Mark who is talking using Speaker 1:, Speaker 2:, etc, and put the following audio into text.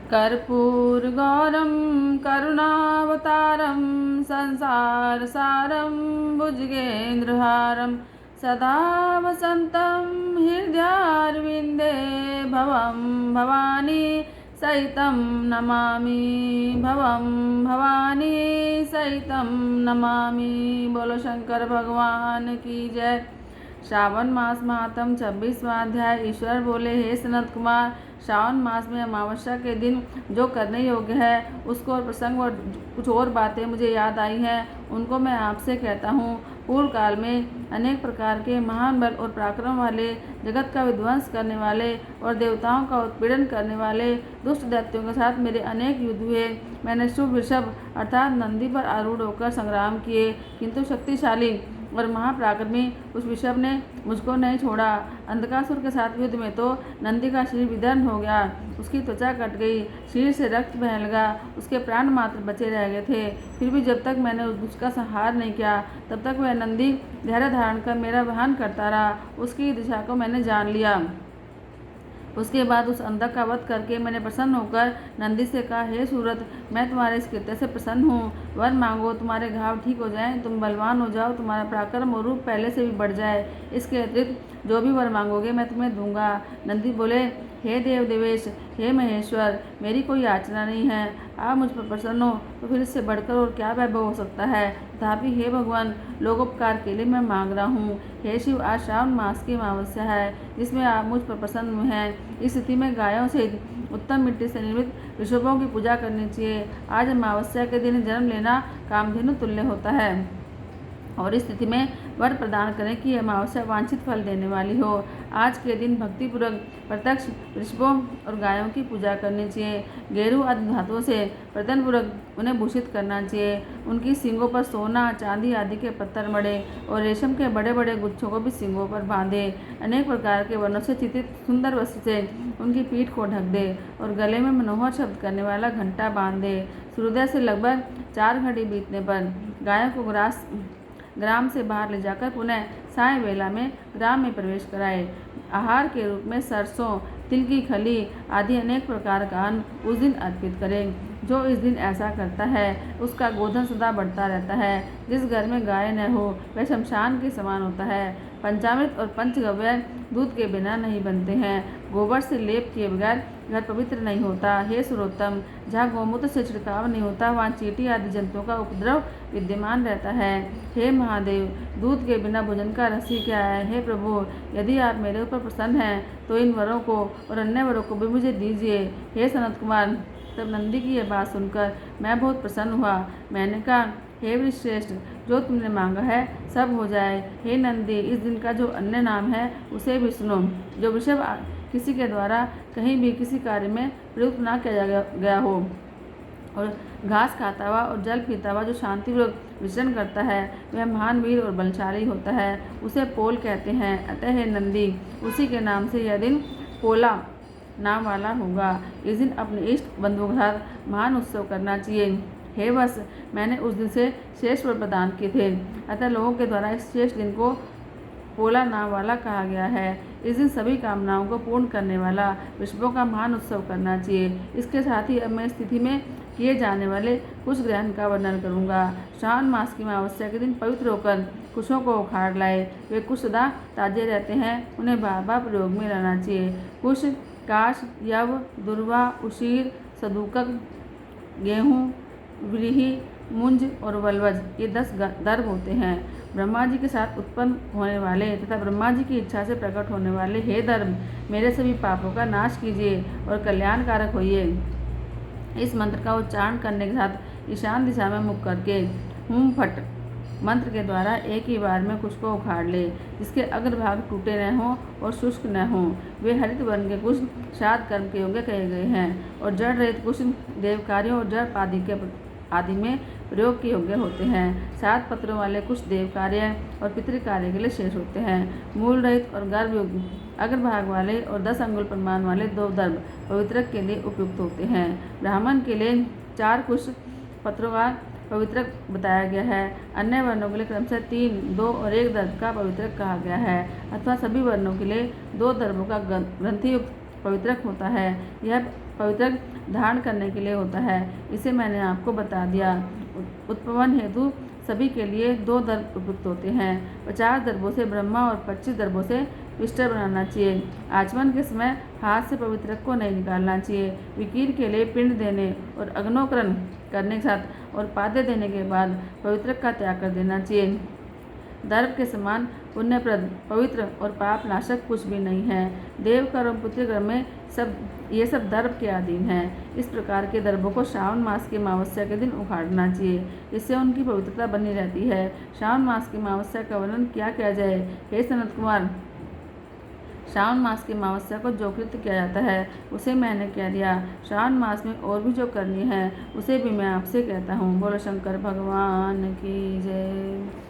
Speaker 1: कर्पूरगौरं करुणावतारं संसारसारं भुजगेन्द्रहारं सदा वसन्तं हृदयारविन्दे भवं भवानी सहितं नमामि। भवं भवानी सहितं नमामि। बोलो शंकर भगवान की जय। श्रावण मास महात्म 26वां अध्याय। ईश्वर बोले, हे सनत कुमार, श्रावण मास में अमावस्या के दिन जो करने योग्य है उसको और प्रसंग और कुछ और बातें मुझे याद आई हैं, उनको मैं आपसे कहता हूँ। पूर्व काल में अनेक प्रकार के महान बल और पराक्रम वाले, जगत का विध्वंस करने वाले और देवताओं का उत्पीड़न करने वाले दुष्ट दैत्यों के साथ मेरे अनेक युद्ध हुए। मैंने शुभ वृषभ अर्थात नंदी पर आरूढ़ होकर संग्राम किए, किंतु शक्तिशाली और महापराक्रमी उस वृषभ ने मुझको नहीं छोड़ा। अंधकासुर के साथ युद्ध में तो नंदी का शरीर विदर्ण हो गया, उसकी त्वचा कट गई, शरीर से रक्त बहने लगा, उसके प्राण मात्र बचे रह गए थे। फिर भी जब तक मैंने उसका संहार नहीं किया तब तक वह नंदी धैर्य धारण कर मेरा वाहन करता रहा। उसकी दिशा को मैंने जान लिया। उसके बाद उस अंधक का वध करके मैंने प्रसन्न होकर नंदी से कहा, हे सूरत, मैं तुम्हारे इस कृत्य से प्रसन्न हूँ। वर मांगो, तुम्हारे घाव ठीक हो जाएं, तुम बलवान हो जाओ, तुम्हारा पराक्रम और रूप पहले से भी बढ़ जाए। इसके अतिरिक्त जो भी वर मांगोगे मैं तुम्हें दूंगा। नंदी बोले, हे देव देवेश, हे महेश्वर, मेरी कोई याचना नहीं है। आप मुझ पर प्रसन्न हो तो फिर इससे बढ़कर और क्या वैभव हो सकता है। तथापि हे भगवान, लोकोपकार के लिए मैं मांग रहा हूँ। हे शिव, आज श्रावण मास की अमावस्या है जिसमें आप मुझ पर प्रसन्न हुए हैं। इस स्थिति में गायों से उत्तम मिट्टी से निर्मित ऋषभों की पूजा करनी चाहिए। आज अमावस्या के दिन जन्म लेना कामधेनु तुल्य होता है और इस स्थिति में वर प्रदान करें कि अमावस्या वांछित फल देने वाली हो। आज के दिन भक्तिपूर्वक प्रत्यक्ष ऋषभों और गायों की पूजा करनी चाहिए। गेरू आदि धातुओं से प्रयत्नपूर्वक उन्हें भूषित करना चाहिए। उनकी सींगों पर सोना, चांदी आदि के पत्थर मढ़े और रेशम के बड़े बड़े गुच्छों को भी सींगों पर बांधे। अनेक प्रकार के वर्णों से चित्रित सुंदर वस्त्र से उनकी पीठ को ढक दे और गले में मनोहर शब्द करने वाला घंटा बांध दे। सूर्योदय से लगभग 4 घड़ी बीतने पर गायों को ग्राम से बाहर ले जाकर पुनः साय वेला में ग्राम में प्रवेश कराए। आहार के रूप में सरसों, तिल की खली आदि अनेक प्रकार का अन्न उस दिन अर्पित करें। जो इस दिन ऐसा करता है उसका गोधन सदा बढ़ता रहता है। जिस घर में गाय न हो वह शमशान के समान होता है। पंचामृत और पंचगव्य दूध के बिना नहीं बनते हैं। गोबर से लेप किए बगैर घर पवित्र नहीं होता। हे सुरोत्तम, जहाँ गौमूत्र से छिड़काव नहीं होता वहाँ चींटी आदि जंतुओं का उपद्रव विद्यमान रहता है। हे महादेव, दूध के बिना भोजन का रस ही क्या है। हे प्रभु, यदि आप मेरे ऊपर प्रसन्न हैं तो इन वरों को और अन्य वरों को भी मुझे दीजिए। हे सनत कुमार, तब नंदी की यह बात सुनकर मैं बहुत प्रसन्न हुआ। मैंने कहा, हे वृषश्रेष्ठ, जो तुमने मांगा है सब हो जाए। हे नंदी, इस दिन का जो अन्य नाम है उसे भी सुनो। जो वृषभ किसी के द्वारा कहीं भी किसी कार्य में प्रयुक्त न किया गया हो और घास खाता हुआ और जल पीता हुआ जो शांतिपूर्वक विचरण करता है वह महान वीर और बलशाली होता है। उसे पोल कहते हैं। अतः हे नंदी, उसी के नाम से यह दिन पोला नाम वाला होगा। इस दिन अपने इष्ट बंधुओं के साथ महान उत्सव करना चाहिए। हे वत्स, मैंने उस दिन से श्रेष्ठ वर प्रदान किए थे, अतः लोगों के द्वारा इस श्रेष्ठ दिन को पोला नाम वाला कहा गया है। इस दिन सभी कामनाओं को पूर्ण करने वाला वृषभों का महान उत्सव करना चाहिए। इसके साथ ही अब मैं स्थिति में किए जाने वाले कुछ ग्रहण का वर्णन करूंगा। श्रावण मास की अमावस्या के दिन पवित्र होकर कुशों को उखाड़ लाए। वे कुश सदा ताजे रहते हैं, उन्हें बार बार प्रयोग में रहना चाहिए। कुश, काश, यव, दुर्वा, उशीर, सदूकक, गेहूँ, व्रीहि, मुंज और वल्वज, ये 10 दर्भ होते हैं। ब्रह्मा जी के साथ उत्पन्न होने वाले तथा ब्रह्मा जी की इच्छा से प्रकट होने वाले हे दर्भ, मेरे सभी पापों का नाश कीजिए और कल्याणकारक होइए। इस मंत्र का उच्चारण करने के साथ ईशान दिशा में मुख करके हुम फट मंत्र के द्वारा एक ही बार में कुश को उखाड़ ले, जिसके अग्रभाग टूटे न हों और शुष्क न हों। वे हरित वर्ण के कुश श्राद्ध कर्म के योग्य कहे गए हैं और जड़ रहित कुश देव कार्यों और जड़ आदि में प्रयोग के योग्य होते हैं। 7 पत्रों वाले कुश देव कार्य और पितृ कार्य के लिए शेष होते हैं। मूल रहित और गर्भयुक्त अग्रभाग वाले और 10 अंगुल परिमाण वाले 2 दर्भ पवित्रक के लिए उपयुक्त होते हैं। ब्राह्मण के लिए 4 कुश पत्रों का पवित्रक बताया गया है। अन्य वर्णों के लिए क्रमशः 3, 2 और 1 दर्भ का पवित्रक कहा गया है, अथवा सभी वर्णों के लिए 2 दर्भों का ग्रंथियुक्त पवित्रक होता है। यह पवित्रक धारण करने के लिए होता है, इसे मैंने आपको बता दिया। उत्पवन हेतु सभी के लिए 2 दर्भ उपयुक्त होते हैं। 50 दर्भों से ब्रह्मा और 25 दर्भों से पिस्टर बनाना चाहिए। आचमन के समय हाथ से पवित्रक को नहीं निकालना चाहिए। विकीर के लिए पिंड देने और अग्नोकरण करने के साथ और पाद्य देने के बाद पवित्रक का त्याग कर देना चाहिए। दर्भ के समान पुण्यप्रद, पवित्र और पाप नाशक कुछ भी नहीं है। देवकर और पुत्रकर में ये सब दर्भ के अधीन हैं। इस प्रकार के दर्भों को श्रावण मास की अमावस्या के दिन उखाड़ना चाहिए, इससे उनकी पवित्रता बनी रहती है। श्रावण मास की अमावस्या का वर्णन क्या किया जाए? हे सनत कुमार, श्रावण मास की अमावस्या को जो कृत्य किया जाता है उसे मैंने कह दिया। श्रावण मास में और भी जो करनी है उसे भी मैं आपसे कहता हूँ। बोलो शंकर भगवान की जय।